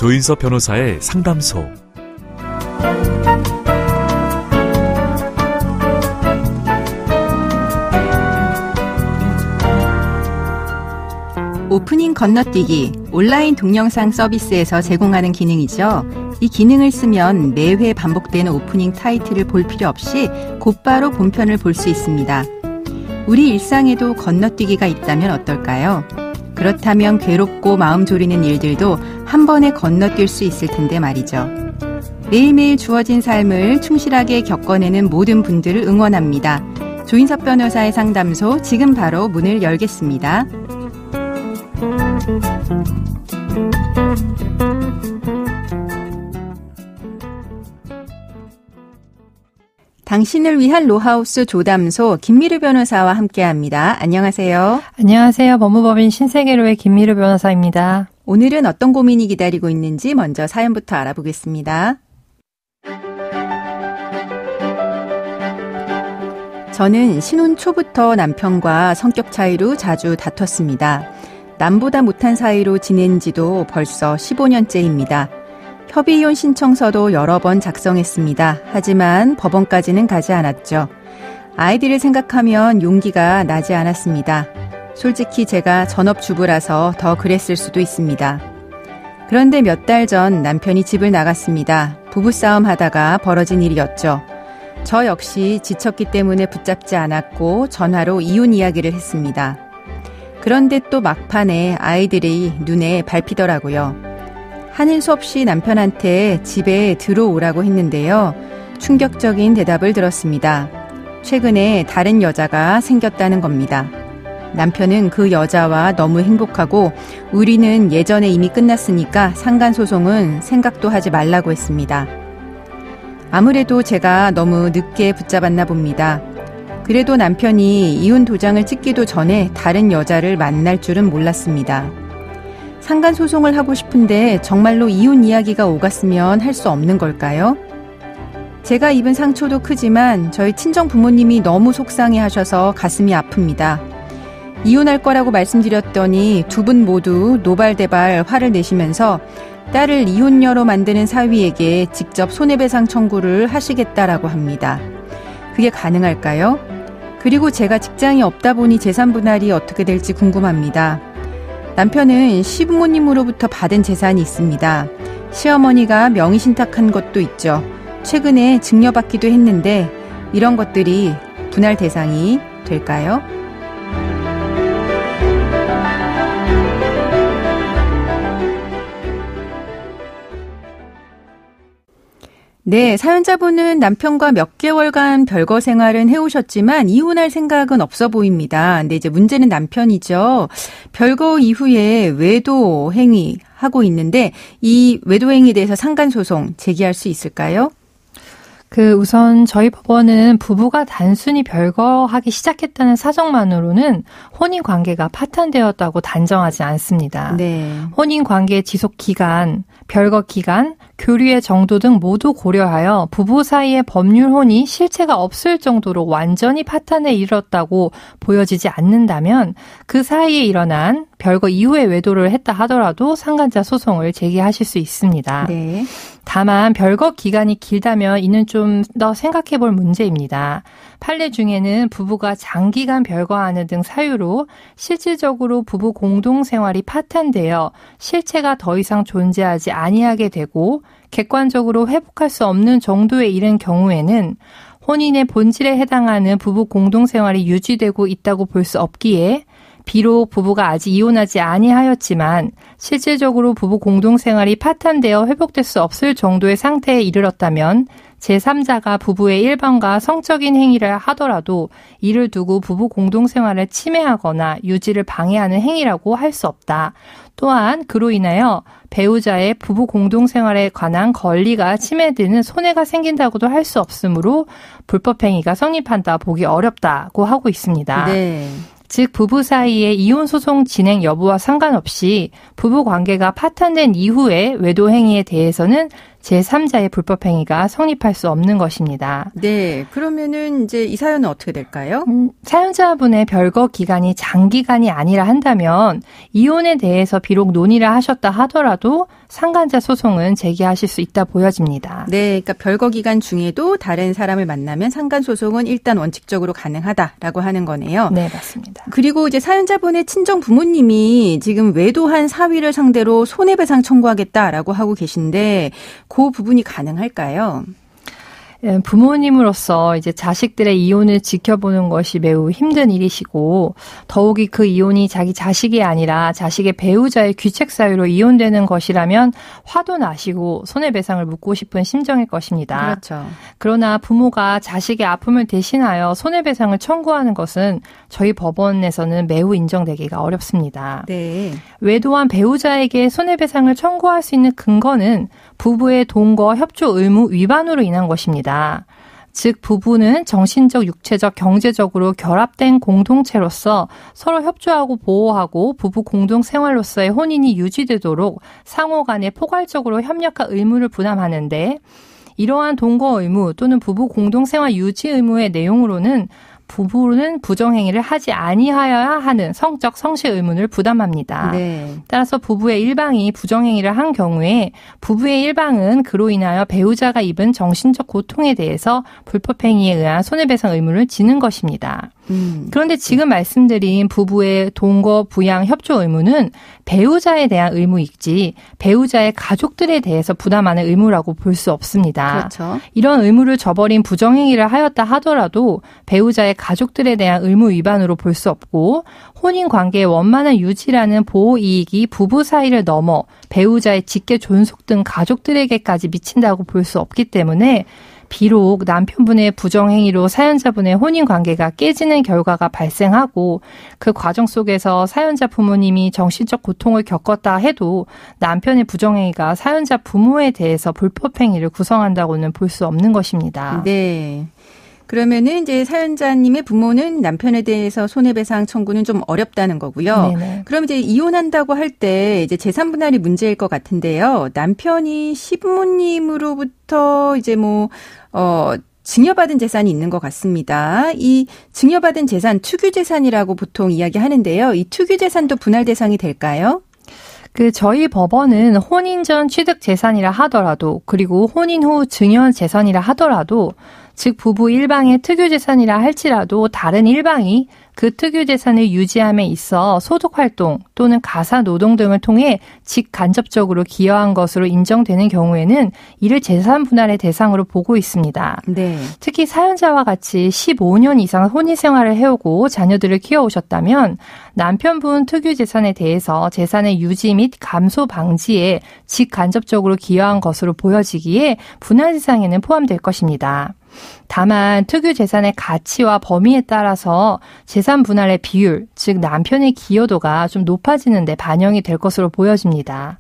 조인섭 변호사의 상담소. 오프닝 건너뛰기, 온라인 동영상 서비스에서 제공하는 기능이죠. 이 기능을 쓰면 매회 반복되는 오프닝 타이틀을 볼 필요 없이 곧바로 본편을 볼 수 있습니다. 우리 일상에도 건너뛰기가 있다면 어떨까요? 그렇다면 괴롭고 마음 졸이는 일들도 한 번에 건너뛸 수 있을 텐데 말이죠. 매일매일 주어진 삶을 충실하게 겪어내는 모든 분들을 응원합니다. 조인섭 변호사의 상담소, 지금 바로 문을 열겠습니다. 당신을 위한 로하우스 조담소 김미르 변호사와 함께합니다. 안녕하세요. 안녕하세요. 법무법인 신세계로의 김미르 변호사입니다. 오늘은 어떤 고민이 기다리고 있는지 먼저 사연부터 알아보겠습니다. 저는 신혼 초부터 남편과 성격 차이로 자주 다퉜습니다. 남보다 못한 사이로 지낸 지도 벌써 15년째입니다. 협의이혼 신청서도 여러 번 작성했습니다. 하지만 법원까지는 가지 않았죠. 아이들을 생각하면 용기가 나지 않았습니다. 솔직히 제가 전업주부라서 더 그랬을 수도 있습니다. 그런데 몇 달 전 남편이 집을 나갔습니다. 부부싸움 하다가 벌어진 일이었죠. 저 역시 지쳤기 때문에 붙잡지 않았고 전화로 이혼 이야기를 했습니다. 그런데 또 막판에 아이들이 눈에 밟히더라고요. 하는 수 없이 남편한테 집에 들어오라고 했는데요. 충격적인 대답을 들었습니다. 최근에 다른 여자가 생겼다는 겁니다. 남편은 그 여자와 너무 행복하고 우리는 예전에 이미 끝났으니까 상간소송은 생각도 하지 말라고 했습니다. 아무래도 제가 너무 늦게 붙잡았나 봅니다. 그래도 남편이 이혼 도장을 찍기도 전에 다른 여자를 만날 줄은 몰랐습니다. 상간소송을 하고 싶은데 정말로 이혼 이야기가 오갔으면 할 수 없는 걸까요? 제가 입은 상처도 크지만 저희 친정 부모님이 너무 속상해 하셔서 가슴이 아픕니다. 이혼할 거라고 말씀드렸더니 두 분 모두 노발대발 화를 내시면서 딸을 이혼녀로 만드는 사위에게 직접 손해배상 청구를 하시겠다라고 합니다. 그게 가능할까요? 그리고 제가 직장이 없다 보니 재산 분할이 어떻게 될지 궁금합니다. 남편은 시부모님으로부터 받은 재산이 있습니다. 시어머니가 명의신탁한 것도 있죠. 최근에 증여받기도 했는데 이런 것들이 분할 대상이 될까요? 네, 사연자분은 남편과 몇 개월간 별거 생활은 해오셨지만 이혼할 생각은 없어 보입니다. 근데 이제 문제는 남편이죠. 별거 이후에 외도 행위 하고 있는데 이 외도 행위에 대해서 상간소송 제기할 수 있을까요? 우선 저희 법원은 부부가 단순히 별거하기 시작했다는 사정만으로는 혼인관계가 파탄되었다고 단정하지 않습니다. 네. 혼인관계의 지속기간, 별거 기간, 교류의 정도 등 모두 고려하여 부부 사이의 법률혼이 실체가 없을 정도로 완전히 파탄에 이르렀다고 보여지지 않는다면 그 사이에 일어난 별거 이후에 외도를 했다 하더라도 상간자 소송을 제기하실 수 있습니다. 네. 다만 별거 기간이 길다면 이는 좀 더 생각해 볼 문제입니다. 판례 중에는 부부가 장기간 별거하는 등 사유로 실질적으로 부부 공동생활이 파탄되어 실체가 더 이상 존재하지 아니하게 되고 객관적으로 회복할 수 없는 정도에 이른 경우에는 혼인의 본질에 해당하는 부부 공동생활이 유지되고 있다고 볼 수 없기에 비록 부부가 아직 이혼하지 아니하였지만 실질적으로 부부 공동생활이 파탄되어 회복될 수 없을 정도의 상태에 이르렀다면 제3자가 부부의 일방과 성적인 행위를 하더라도 이를 두고 부부 공동생활을 침해하거나 유지를 방해하는 행위라고 할 수 없다. 또한 그로 인하여 배우자의 부부 공동생활에 관한 권리가 침해되는 손해가 생긴다고도 할 수 없으므로 불법행위가 성립한다 보기 어렵다고 하고 있습니다. 네. 즉 부부 사이의 이혼 소송 진행 여부와 상관없이 부부 관계가 파탄된 이후의 외도 행위에 대해서는 제3자의 불법행위가 성립할 수 없는 것입니다. 네, 그러면은 이제 이 사연은 어떻게 될까요? 사연자분의 별거 기간이 장기간이 아니라 한다면 이혼에 대해서 비록 논의를 하셨다 하더라도 상간자 소송은 제기하실 수 있다 보여집니다. 네, 그러니까 별거 기간 중에도 다른 사람을 만나면 상간 소송은 일단 원칙적으로 가능하다라고 하는 거네요. 네, 맞습니다. 그리고 이제 사연자분의 친정 부모님이 지금 외도한 사위를 상대로 손해배상 청구하겠다라고 하고 계신데 그 부분이 가능할까요? 부모님으로서 이제 자식들의 이혼을 지켜보는 것이 매우 힘든 일이시고 더욱이 그 이혼이 자기 자식이 아니라 자식의 배우자의 귀책 사유로 이혼되는 것이라면 화도 나시고 손해배상을 묻고 싶은 심정일 것입니다. 그렇죠. 그러나 부모가 자식의 아픔을 대신하여 손해배상을 청구하는 것은 저희 법원에서는 매우 인정되기가 어렵습니다. 네. 외도한 배우자에게 손해배상을 청구할 수 있는 근거는 부부의 동거 협조 의무 위반으로 인한 것입니다. 즉 부부는 정신적, 육체적, 경제적으로 결합된 공동체로서 서로 협조하고 보호하고 부부 공동생활로서의 혼인이 유지되도록 상호 간에 포괄적으로 협력과 의무를 부담하는데 이러한 동거 의무 또는 부부 공동생활 유지 의무의 내용으로는 부부는 부정행위를 하지 아니하여야 하는 성적 성실 의무를 부담합니다. 네. 따라서 부부의 일방이 부정행위를 한 경우에 부부의 일방은 그로 인하여 배우자가 입은 정신적 고통에 대해서 불법행위에 의한 손해배상 의무를 지는 것입니다. 그런데 지금 말씀드린 부부의 동거, 부양, 협조 의무는 배우자에 대한 의무이지 배우자의 가족들에 대해서 부담하는 의무라고 볼 수 없습니다. 그렇죠. 이런 의무를 저버린 부정행위를 하였다 하더라도 배우자의 가족들에 대한 의무 위반으로 볼 수 없고 혼인관계의 원만한 유지라는 보호이익이 부부 사이를 넘어 배우자의 직계 존속 등 가족들에게까지 미친다고 볼 수 없기 때문에 비록 남편분의 부정행위로 사연자분의 혼인관계가 깨지는 결과가 발생하고 그 과정 속에서 사연자 부모님이 정신적 고통을 겪었다 해도 남편의 부정행위가 사연자 부모에 대해서 불법행위를 구성한다고는 볼 수 없는 것입니다. 네. 그러면은 이제 사연자님의 부모는 남편에 대해서 손해배상 청구는 좀 어렵다는 거고요. 네네. 그럼 이제 이혼한다고 할 때 이제 재산 분할이 문제일 것 같은데요. 남편이 시부모님으로부터 이제 증여받은 재산이 있는 것 같습니다. 이 증여받은 재산, 투규재산이라고 보통 이야기하는데요. 이 투규재산도 분할 대상이 될까요? 저희 법원은 혼인 전 취득 재산이라 하더라도 그리고 혼인 후 증여 재산이라 하더라도 즉 부부 일방의 특유 재산이라 할지라도 다른 일방이 그 특유 재산을 유지함에 있어 소득활동 또는 가사노동 등을 통해 직간접적으로 기여한 것으로 인정되는 경우에는 이를 재산 분할의 대상으로 보고 있습니다. 네. 특히 사연자와 같이 15년 이상 혼인 생활을 해오고 자녀들을 키워오셨다면 남편분 특유 재산에 대해서 재산의 유지 및 감소 방지에 직간접적으로 기여한 것으로 보여지기에 분할 대상에는 포함될 것입니다. 다만 특유 재산의 가치와 범위에 따라서 재산 분할의 비율, 즉 남편의 기여도가 좀 높아지는 데 반영이 될 것으로 보여집니다.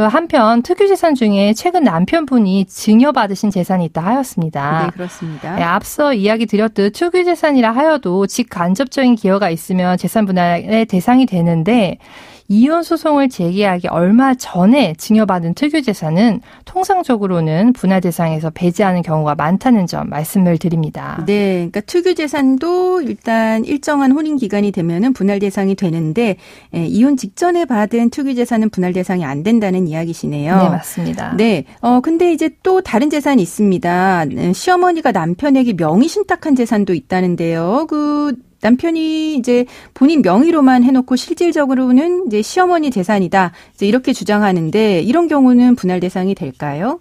한편 특유 재산 중에 최근 남편분이 증여받으신 재산이 있다 하였습니다. 네, 그렇습니다. 네, 앞서 이야기 드렸듯 특유 재산이라 하여도 직간접적인 기여가 있으면 재산 분할의 대상이 되는데 이혼 소송을 제기하기 얼마 전에 증여받은 특유 재산은 통상적으로는 분할 대상에서 배제하는 경우가 많다는 점 말씀을 드립니다. 네, 그러니까 특유 재산도 일단 일정한 혼인 기간이 되면은 분할 대상이 되는데 이혼 직전에 받은 특유 재산은 분할 대상이 안 된다는 이야기시네요. 네, 맞습니다. 네, 근데 이제 또 다른 재산이 있습니다. 시어머니가 남편에게 명의 신탁한 재산도 있다는데요. 남편이 이제 본인 명의로만 해놓고 실질적으로는 이제 시어머니 재산이다. 이제 이렇게 주장하는데 이런 경우는 분할 대상이 될까요?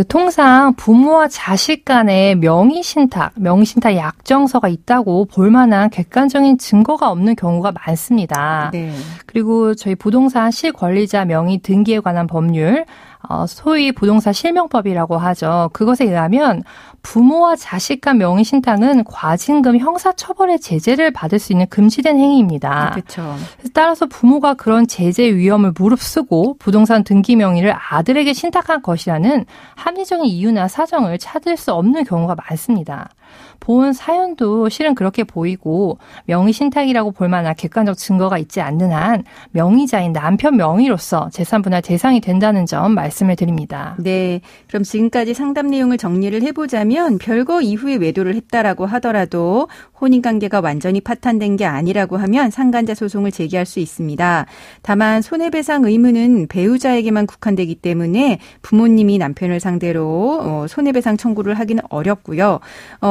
통상 부모와 자식 간에 명의신탁 약정서가 있다고 볼 만한 객관적인 증거가 없는 경우가 많습니다. 네. 그리고 저희 부동산 실권리자 명의 등기에 관한 법률, 소위 부동산 실명법이라고 하죠. 그것에 의하면 부모와 자식 간 명의신탁은 과징금 형사처벌의 제재를 받을 수 있는 금지된 행위입니다. 그렇죠. 따라서 부모가 그런 제재 위험을 무릅쓰고 부동산 등기 명의를 아들에게 신탁한 것이라는 합리적인 이유나 사정을 찾을 수 없는 경우가 많습니다. 본 사연도 실은 그렇게 보이고 명의 신탁이라고 볼 만한 객관적 증거가 있지 않는 한 명의자인 남편 명의로서 재산분할 대상이 된다는 점 말씀을 드립니다. 네, 그럼 지금까지 상담 내용을 정리를 해보자면 별거 이후에 외도를 했다라고 하더라도 혼인관계가 완전히 파탄된 게 아니라고 하면 상간자 소송을 제기할 수 있습니다. 다만 손해배상 의무는 배우자에게만 국한되기 때문에 부모님이 남편을 상대로 손해배상 청구를 하기는 어렵고요.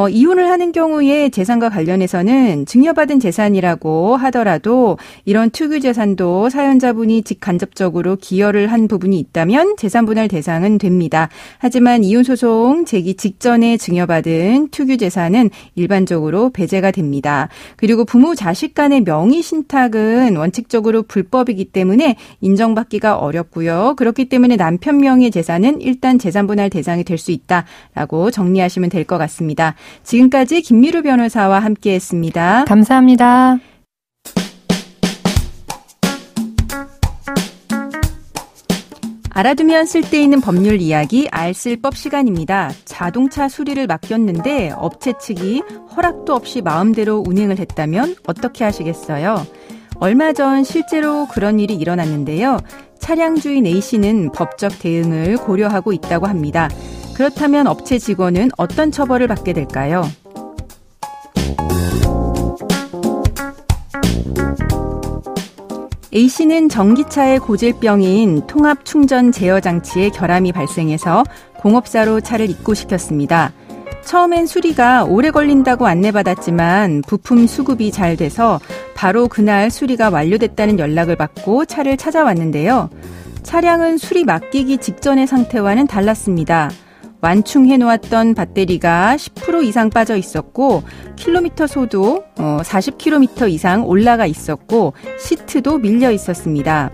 이혼을 하는 경우에 재산과 관련해서는 증여받은 재산이라고 하더라도 이런 투기 재산도 사연자분이 직간접적으로 기여를 한 부분이 있다면 재산분할 대상은 됩니다. 하지만 이혼소송 제기 직전에 증여받은 투기 재산은 일반적으로 배제가 됩니다. 그리고 부모 자식 간의 명의 신탁은 원칙적으로 불법이기 때문에 인정받기가 어렵고요. 그렇기 때문에 남편 명의의 재산은 일단 재산분할 대상이 될 수 있다라고 정리하시면 될 것 같습니다. 지금까지 김미루 변호사와 함께했습니다. 감사합니다. 알아두면 쓸데있는 법률 이야기 알쓸법 시간입니다. 자동차 수리를 맡겼는데 업체 측이 허락도 없이 마음대로 운행을 했다면 어떻게 하시겠어요? 얼마 전 실제로 그런 일이 일어났는데요. 차량 주인 A씨는 법적 대응을 고려하고 있다고 합니다. 그렇다면 업체 직원은 어떤 처벌을 받게 될까요? A씨는 전기차의 고질병인 통합충전 제어장치에 결함이 발생해서 공업사로 차를 입고시켰습니다. 처음엔 수리가 오래 걸린다고 안내받았지만 부품 수급이 잘 돼서 바로 그날 수리가 완료됐다는 연락을 받고 차를 찾아왔는데요. 차량은 수리 맡기기 직전의 상태와는 달랐습니다. 완충해놓았던 배터리가 10% 이상 빠져 있었고 킬로미터 소도 40km 이상 올라가 있었고 시트도 밀려 있었습니다.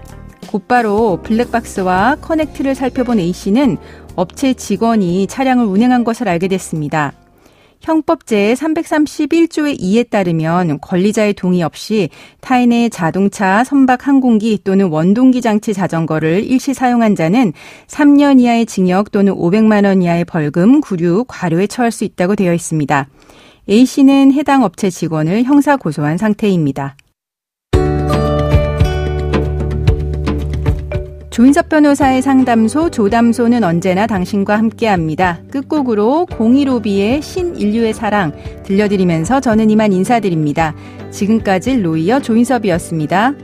곧바로 블랙박스와 커넥트를 살펴본 A씨는 업체 직원이 차량을 운행한 것을 알게 됐습니다. 형법 제331조의 2에 따르면 권리자의 동의 없이 타인의 자동차, 선박 항공기 또는 원동기 장치 자전거를 일시 사용한 자는 3년 이하의 징역 또는 500만 원 이하의 벌금, 구류, 과료에 처할 수 있다고 되어 있습니다. A씨는 해당 업체 직원을 형사 고소한 상태입니다. 조인섭 변호사의 상담소 조담소는 언제나 당신과 함께합니다. 끝곡으로 015B의 신인류의 사랑 들려드리면서 저는 이만 인사드립니다. 지금까지 로이어 조인섭이었습니다.